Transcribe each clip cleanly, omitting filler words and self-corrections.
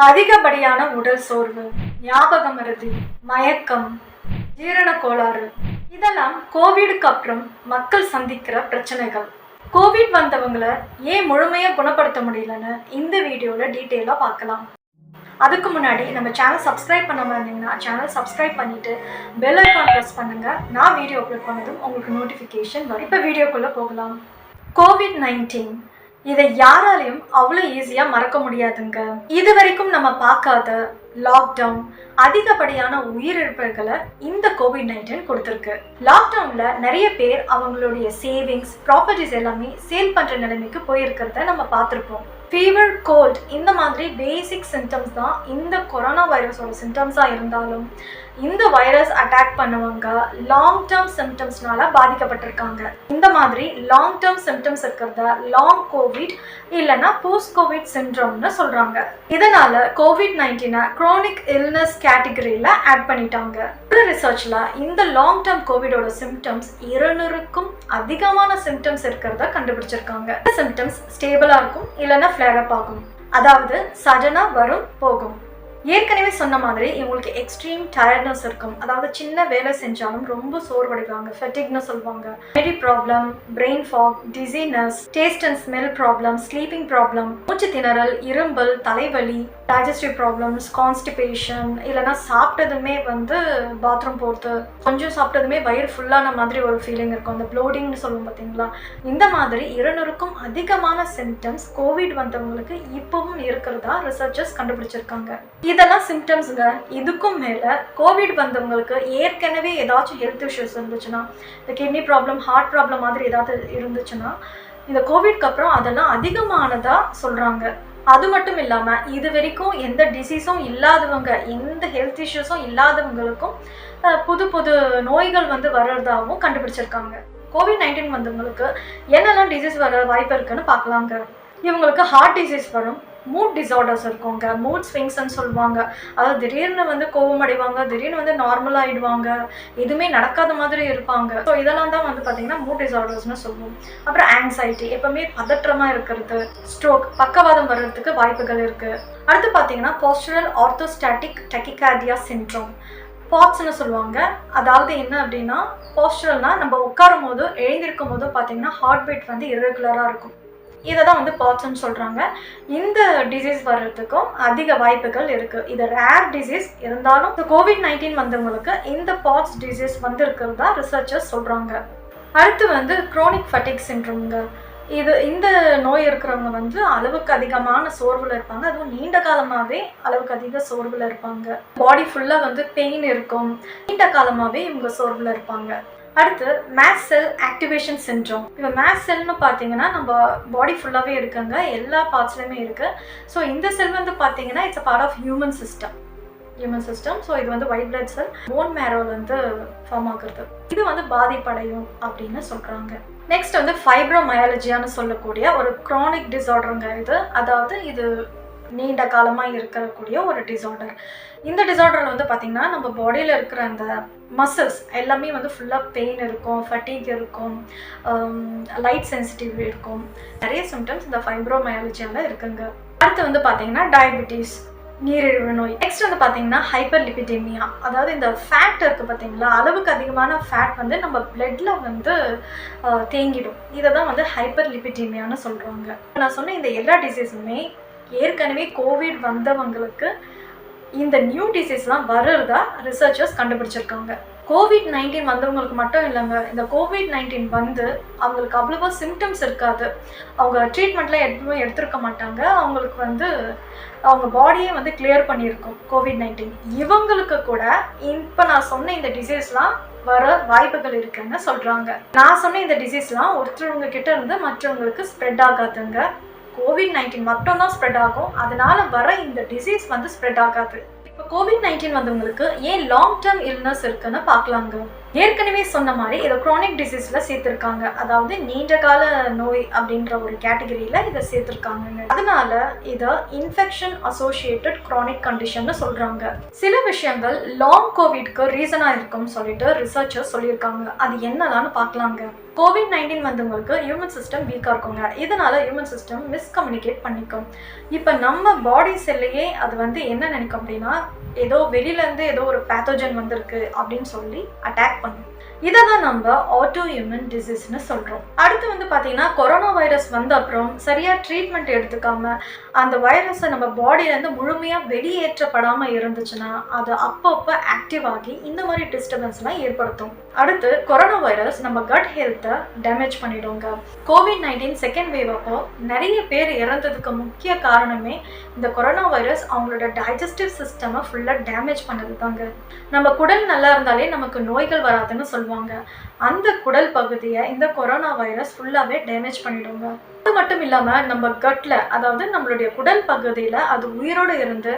அதிகப்படியான உடல் சோர்வு, ஞாபக மறதி, மயக்கம், ஜீரண கோளாறு இதெல்லாம் கோவிடுக்கு அப்புறம் மக்கள் சந்திக்கிற பிரச்சனைகள். கோவிட் வந்தவங்களை ஏன் முழுமையாக குணப்படுத்த முடியலன்னு இந்த வீடியோவில் டீட்டெயிலாக பார்க்கலாம். அதுக்கு முன்னாடி நம்ம சேனல் சப்ஸ்கிரைப் பண்ணாமல் இருந்தீங்கன்னா சேனல் சப்ஸ்கிரைப் பண்ணிவிட்டு பெல் ஐக்கான் ப்ரெஸ் பண்ணுங்கள். நான் வீடியோ அப்லோட் பண்ணதும் உங்களுக்கு நோட்டிஃபிகேஷன் வரும். இப்போ வீடியோக்குள்ளே போகலாம். COVID-19 இதை யாராலையும் அவ்வளோ ஈஸியாக மறக்க முடியாதுங்க. இது வரைக்கும் நம்ம பார்க்காத லாக்டவுன் அதிகப்படியான உயிரிழப்புகளை இந்த COVID-19 கொடுத்துருக்கு. லாக்டவுன்ல நிறைய பேர் அவங்களுடைய சேவிங்ஸ், ப்ராப்பர்ட்டிஸ் எல்லாமே சேல் பண்ற நிலைமைக்கு போயிருக்கிறத நம்ம பார்த்துருப்போம். ஃபீவர், கோல்ட் இந்த மாதிரி பேசிக் சிம்டம்ஸ் தான் இந்த கொரோனா வைரஸோட சிம்டம்ஸாக இருந்தாலும் இந்த வைரஸ் அட்டாக் பண்ணவங்க லாங் டேர்ம் சிம்டம்ஸ்னால பாதிக்கப்பட்டிருக்காங்க. இந்த மாதிரி லாங் டேர்ம் சிம்டம்ஸ் இருக்கிறத லாங் கோவிட் இல்லைன்னா போஸ்ட் கோவிட் சிண்ட்ரோம்னு சொல்றாங்க. இதனால COVID-19 குரோனிக் இல்னஸ் கேட்டகரியில ஆட் பண்ணிட்டாங்க. ஒரு ரிசர்ச்ல இந்த லாங் டேர்ம் கோவிடோட சிம்டம்ஸ் 200க்கும் அதிகமான சிம்டம்ஸ் இருக்கிறத கண்டுபிடிச்சிருக்காங்க. இந்த சிம்டம்ஸ் ஸ்டேபிளா இருக்கும் இல்லைன்னா ஃபிளேர் அப் ஆகும், அதாவது சடனா வரும் போகும். ஏற்கனவே சொன்ன மாதிரி இவங்களுக்கு எக்ஸ்ட்ரீம் டயர்ட்னஸ் இருக்கும், அதாவது சின்ன வேலை செஞ்சாலும் ரொம்ப சோர்வடைவாங்க, ஃபெட்டிக்னு சொல்லுவாங்க. Memory problem, brain fog, dizziness, taste and smell problem, sleeping problem, மூச்சு திணறல், இரும்பல், தலைவலி, டைஜஸ்டிவ் ப்ராப்ளம்ஸ், கான்ஸ்டிபேஷன், இல்லைன்னா சாப்பிட்டதுமே பாத்ரூம் போகிறது, கொஞ்சம் சாப்பிட்டதுமே வயிறு ஃபுல்லான மாதிரி ஒரு ஃபீலிங் இருக்கும், அந்த ப்ளோடிங்னு சொல்லுவோம் பார்த்தீங்களா. இந்த மாதிரி 200க்கும் அதிகமான சிம்டம்ஸ் கோவிட் வந்தவங்களுக்கு இப்பவும் இருக்கிறதா ரிசர்ச்சர்ஸ் கண்டுபிடிச்சிருக்காங்க. இதெல்லாம் சிம்டம்ஸுங்க. இதுக்கும் மேலே கோவிட் வந்தவங்களுக்கு ஏற்கனவே ஏதாச்சும் ஹெல்த் இஷ்யூஸ் இருந்துச்சுன்னா, இந்த கிட்னி ப்ராப்ளம், ஹார்ட் ப்ராப்ளம் மாதிரி ஏதாவது இருந்துச்சுன்னா இந்த கோவிட்க்கு அப்புறம் அதெல்லாம் அதிகமானதாக சொல்கிறாங்க. அது மட்டும் இல்லாமல் இது வரைக்கும் எந்த டிசீஸும் இல்லாதவங்க, எந்த ஹெல்த் இஷ்யூஸும் இல்லாதவங்களுக்கும் புது புது நோய்கள் வர்றதாகவும் கண்டுபிடிச்சிருக்காங்க. COVID-19 வந்தவங்களுக்கு என்னெல்லாம் டிசீஸ் வர வாய்ப்பு இருக்குன்னு பார்க்கலாங்க. இவங்களுக்கு ஹார்ட் டிசீஸ் வரும், மூட் டிசார்டர்ஸ் இருக்குங்க, மூட் ஸ்விங்ஸ்ன்னு சொல்லுவாங்க. அதாவது திடீர்னு கோவம் அடைவாங்க, திடீர்னு நார்மலாக ஆகிடுவாங்க, எதுவுமே நடக்காத மாதிரி இருப்பாங்க. ஸோ இதெல்லாம் தான் பார்த்தீங்கன்னா மூட் டிசார்டர்ஸ்னு சொல்லுவோம். அப்புறம் ஆங்ஸைட்டி, எப்பவுமே பதற்றமாக இருக்கிறது, ஸ்ட்ரோக், பக்கவாதம் வர்றதுக்கு வாய்ப்புகள் இருக்குது. அடுத்து பார்த்தீங்கன்னா போஸ்டரல் ஆர்த்தோஸ்டாட்டிக் டெக்கிகார்டியா சிண்ட்ரோம், பாட்ஸ்ன்னு சொல்லுவாங்க. அதாவது என்ன அப்படின்னா, போஸ்டரல்னா நம்ம உட்காரும் போது எழுந்திருக்கும் போது பார்த்தீங்கன்னா ஹார்ட் பீட் இர்ரெகுலராக இருக்கும். இதை தான் பாட்ஸ்ன்னு சொல்கிறாங்க. இந்த டிசீஸ் வர்றதுக்கும் அதிக வாய்ப்புகள் இருக்குது. இது ரேர் டிசீஸ் இருந்தாலும் COVID-19 வந்தவங்களுக்கு இந்த பாட்ஸ் டிசீஸ் இருக்கிறதா ரிசர்ச்சர்ஸ் சொல்கிறாங்க. அடுத்து குரோனிக் ஃபெட்டிக் சிண்ட்ரோம்ங்க. இந்த நோய் இருக்கிறவங்க அளவுக்கு அதிகமான சோர்வில் இருப்பாங்க. அதுவும் நீண்ட காலமாகவே அளவுக்கு அதிக சோர்வில் இருப்பாங்க. பாடி ஃபுல்லாக பெயின் இருக்கும், நீண்ட காலமாகவே இவங்க சோர்வில் இருப்பாங்க. அடுத்து மேஸ்ட் செல் ஆக்டிவேஷன் சிண்ட்ரோம். இப்போ மேஸ்ட் செல்னு பார்த்தீங்கன்னா நம்ம பாடி ஃபுல்லாகவே இருக்குங்க, எல்லா பார்ட்ஸ்லையுமே இருக்குது. ஸோ இந்த செல் பார்த்தீங்கன்னா it's a part of human system. So இது ஒயிட் பிளட் செல் போன் மேரோவில் ஃபார்ம் ஆகுறது. இது பாதிப்படையும் அப்படின்னு சொல்கிறாங்க. நெக்ஸ்ட் ஃபைப்ரோமயாலஜியான்னு சொல்லக்கூடிய ஒரு க்ரானிக் டிசார்டருங்க இது. அதாவது இது நீண்ட காலமாக இருக்கக்கூடிய ஒரு டிசார்டர். இந்த டிசார்டரில் பார்த்தீங்கன்னா நம்ம பாடியில் இருக்கிற அந்த மசில்ஸ் எல்லாமே ஃபுல்லாக பெயின் இருக்கும், ஃபட்டிக் இருக்கும், லைட் சென்சிட்டிவ் இருக்கும். நிறைய சிம்டம்ஸ் இந்த ஃபைப்ரோமயாலஜியால் இருக்குங்க. அடுத்து பார்த்தீங்கன்னா டயபெட்டிஸ், நீரிழிவு நோய். நெக்ஸ்ட் பார்த்தீங்கன்னா ஹைப்பர் லிபிடெமியா, அதாவது இந்த ஃபேட் இருக்குது பார்த்தீங்களா, அளவுக்கு அதிகமான ஃபேட் நம்ம பிளட்ல தேங்கிடும். இதை தான் ஹைப்பர் லிபிடெமியான்னு சொல்கிறாங்க. நான் சொன்ன இந்த எல்லா டிசீஸுமே ஏற்கனவே கோவிட் வந்தவங்களுக்கு இந்த நியூ டிசீஸ்லாம் வர்றதா ரிசர்ச்சர்ஸ் கண்டுபிடிச்சிருக்காங்க. COVID-19 வந்தவங்களுக்கு மட்டும் இல்லைங்க, இந்த COVID-19 அவங்களுக்கு அவ்வளோவா சிம்டம்ஸ் இருக்காது, அவங்க ட்ரீட்மெண்ட்லாம் எதுவும் எடுத்துருக்க மாட்டாங்க, அவங்களுக்கு அவங்க பாடியே கிளியர் பண்ணியிருக்கும் COVID-19. இவங்களுக்கு கூட இப்போ நான் சொன்ன இந்த டிசீஸ்லாம் வர வாய்ப்புகள் இருக்குன்னு சொல்கிறாங்க. நான் சொன்ன இந்த டிசீஸ்லாம் ஒருத்தவங்க கிட்ட இருந்து மற்றவங்களுக்கு ஸ்ப்ரெட் ஆகாதுங்க. COVID-19 மட்டும் தான் ஸ்ப்ரெட் ஆகும், அதனால வர இந்த டிசீஸ் ஸ்ப்ரெட் ஆகாது. இப்போ COVID-19 வந்தவங்களுக்கு ஏன் லாங் டேர்ம் இல்னஸ் இருக்குன்னு பார்க்கலாங்க. ஏற்கனவே சொன்ன மாதிரி இதை குரானிக் டிசீஸ்ல சேர்த்திருக்காங்க, அதாவது நீண்ட கால நோய் அப்படின்ற ஒரு கேட்டகரியில இதை சேர்த்திருக்காங்க. அதனால இதை இன்ஃபெக்ஷன் அசோசியேட்டட் குரானிக் கண்டிஷன் சொல்றாங்க. சில விஷயங்கள் லாங் கோவிட்க்கு ரீசனா இருக்கும்னு சொல்லிட்டு ரிசர்ச்சர்ஸ் சொல்லியிருக்காங்க. அது என்னலான்னு பார்க்கலாங்க. COVID-19 வந்தவங்களுக்கு ஹியூமன் சிஸ்டம் வீக்காக இருக்குங்க. இதனால ஹியூமன் சிஸ்டம் மிஸ்கம்யூனிகேட் பண்ணிக்கும். இப்போ நம்ம பாடி செல்லையே அது என்ன நினைக்கும் அப்படின்னா, ஏதோ வெளியிலேருந்து ஏதோ ஒரு பேத்தோஜன் வந்திருக்கு அப்படின்னு சொல்லி அட்டாக் பண்ணும். இதை தான் நம்ம ஆட்டோ இம்யூன் டிசீஸ்னு சொல்கிறோம். அடுத்து பார்த்தீங்கன்னா, கொரோனா வைரஸ் வந்த அப்புறம் சரியாக ட்ரீட்மெண்ட் எடுத்துக்காம அந்த வைரஸை நம்ம பாடியிலேருந்து முழுமையாக வெளியேற்றப்படாமல் இருந்துச்சுன்னா அது அப்பப்போ ஆக்டிவ் ஆகி இந்த மாதிரி டிஸ்டர்பன்ஸ்லாம் ஏற்படுத்தும். அடுத்து கொரோனா வைரஸ் நம்ம கட் ஹெல்த்தை டேமேஜ் பண்ணிடுங்க. COVID-19 செகண்ட் வேவ் அப்போ நிறைய பேர் இறந்ததுக்கு முக்கிய காரணமே இந்த கொரோனா வைரஸ் அவங்களோட டைஜஸ்டிவ் சிஸ்டமை ஃபுல்லாக டேமேஜ் பண்ணது தாங்க. நம்ம குடல் நல்லா இருந்தாலே நமக்கு நோய்கள் வராதுன்னு சொல்லுவாங்க. அந்த குடல் பகுதியை இந்த கொரோனா வைரஸ் ஃபுல்லாகவே டேமேஜ் பண்ணிடுங்க. அது மட்டும் இல்லாமல் நம்ம கட்ல, அதாவது நம்மளுடைய குடல் பகுதியில் அது உயிரோடு இருந்து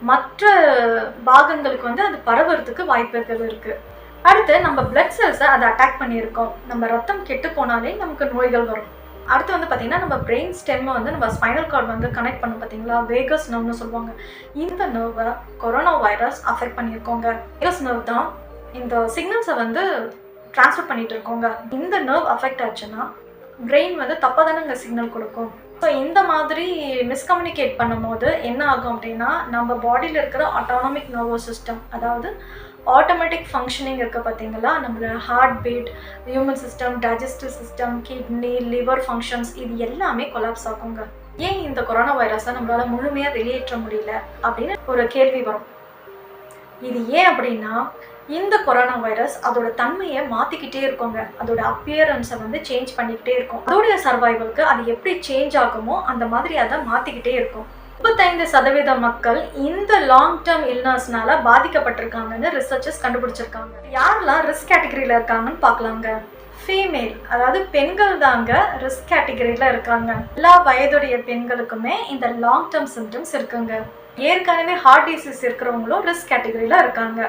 மற்ற பாகங்களுக்கு அது பரவுறதுக்கு வாய்ப்புகள் இருக்குது. அடுத்து நம்ம பிளட் செல்ஸை அதை அட்டாக் பண்ணியிருக்கோம். நம்ம ரத்தம் கெட்டு போனாலே நமக்கு நோய்கள் வரும். அடுத்து பார்த்தீங்கன்னா, நம்ம பிரெயின் ஸ்டெம்மை நம்ம ஸ்பைனல் கார்டு கனெக்ட் பண்ண பார்த்தீங்களா, வேகஸ் நர்வ்னு சொல்லுவாங்க. இந்த நர்வை கொரோனா வைரஸ் அஃபெக்ட் பண்ணியிருக்கோங்க. வேகஸ் நர்வ் தான் இந்த சிக்னல்ஸை ட்ரான்ஸ்ஃபர் பண்ணிட்டு இருக்கோங்க. இந்த நர்வ் அஃபெக்ட் ஆச்சுன்னா பிரெயின் தப்பாக தானே சிக்னல் கொடுக்கும். ஸோ இந்த மாதிரி மிஸ்கம்யூனிகேட் பண்ணும்போது என்ன ஆகும் அப்படின்னா, நம்ம பாடியில் இருக்கிற ஆட்டோனாமிக் நர்வஸ் சிஸ்டம், அதாவது ஆட்டோமேட்டிக் ஃபங்க்ஷனிங் இருக்க பார்த்தீங்களா, நம்மளோட heart beat, human system, digestive system, kidney, liver functions, இது எல்லாமே கொலாப்ஸ் ஆகுங்க. ஏன் இந்த கொரோனா வைரஸை நம்மளால் முழுமையாக வெளியேற்ற முடியல அப்படின்னு ஒரு கேள்வி வரும். இது ஏன் அப்படின்னா, இந்த கொரோனா வைரஸ் அதோட தன்மையை மாற்றிக்கிட்டே இருக்கோங்க. அதோட அப்பியரன்ஸை சேஞ்ச் பண்ணிக்கிட்டே இருக்கும். அதோடைய சர்வைவலுக்கு அது எப்படி சேஞ்ச் ஆகுமோ அந்த மாதிரி அதை மாற்றிக்கிட்டே இருக்கும். 35% மக்கள் இந்த லாங் டேர்ம் இல்னஸ்னால பாதிக்கப்பட்டிருக்காங்கன்னு ரிசர்ச்சர்ஸ் கண்டுபிடிச்சிருக்காங்க. யாரெல்லாம் ரிஸ்க் கேட்டகரியில் இருக்காங்கன்னு பார்க்கலாங்க. ஃபீமேல், அதாவது பெண்கள் தாங்க ரிஸ்க் கேட்டகரியில் இருக்காங்க. எல்லா வயதுடைய பெண்களுக்குமே இந்த லாங் டேர்ம் சிம்டம்ஸ் இருக்குங்க. ஏற்கனவே ஹார்ட் டிசீஸ் இருக்கிறவங்களும் ரிஸ்க் கேட்டகரியில் இருக்காங்க.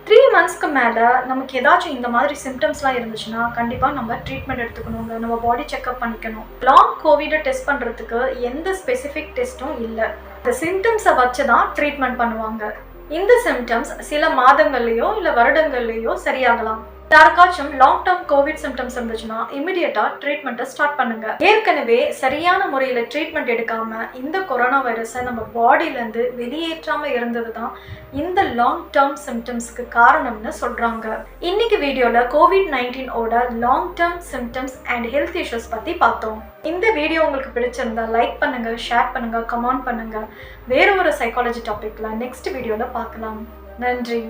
3 மந்த்ஸ்க்கு மேலே நமக்கு ஏதாச்சும் இந்த மாதிரி சிம்டம்ஸ்லாம் இருந்துச்சுன்னா கண்டிப்பாக நம்ம ட்ரீட்மெண்ட் எடுத்துக்கணுங்க. நம்ம பாடி செக்அப் பண்ணிக்கணும். லாங் கோவிடை டெஸ்ட் பண்ணுறதுக்கு எந்த ஸ்பெசிஃபிக் டெஸ்ட்டும் இல்லை. இந்த சிம்டம்ஸை வச்சு தான் ட்ரீட்மெண்ட் பண்ணுவாங்க. இந்த சிம்டம்ஸ் சில மாதங்கள்லையோ இல்லை வருடங்கள்லையோ சரியாகலாம். யாருக்காச்சும் லாங் டேர்ம் கோவிட் சிம்டம்ஸ் இருந்துச்சுன்னா இமிடியேட்டா ட்ரீட்மெண்ட்டை ஸ்டார்ட் பண்ணுங்க. ஏற்கனவே சரியான முறையில் ட்ரீட்மெண்ட் எடுக்காம இந்த கொரோனா வைரஸை நம்ம பாடியிலேருந்து வெளியேற்றாம இருந்தது தான் இந்த லாங் டேர்ம் சிம்டம்ஸ்க்கு காரணம்னு சொல்றாங்க. இன்னைக்கு வீடியோல COVID-19 ஓட long term symptoms and health issues பத்தி பார்த்தோம். இந்த வீடியோ உங்களுக்கு பிடிச்சிருந்தா லைக் பண்ணுங்க, ஷேர் பண்ணுங்க, கமெண்ட் பண்ணுங்க. வேற ஒரு சைக்காலஜி டாபிக்ல நெக்ஸ்ட் வீடியோல பார்க்கலாம். நன்றி.